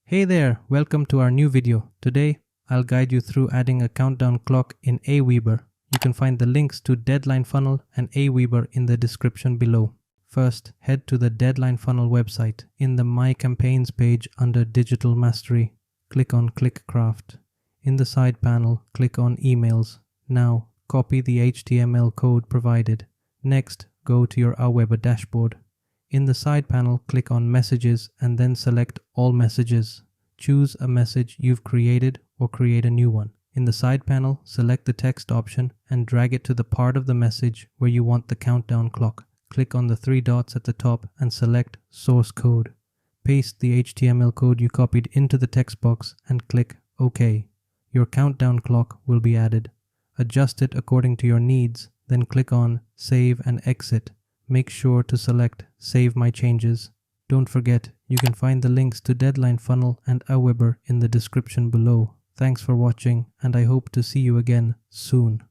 Hey there, welcome to our new video. Today, I'll guide you through adding a countdown clock in AWeber. You can find the links to Deadline Funnel and AWeber in the description below. First, head to the Deadline Funnel website. In the My Campaigns page under Digital Mastery, click on Click Craft. In the side panel, click on Emails. Now, copy the HTML code provided. Next, go to your AWeber dashboard. In the side panel, click on Messages and then select All Messages. Choose a message you've created or create a new one. In the side panel, select the text option and drag it to the part of the message where you want the countdown clock. Click on the three dots at the top and select Source Code. Paste the HTML code you copied into the text box and click OK. Your countdown clock will be added. Adjust it according to your needs, then click on Save and Exit. Make sure to select Save My Changes. Don't forget, you can find the links to Deadline Funnel and AWeber in the description below. Thanks for watching, and I hope to see you again soon.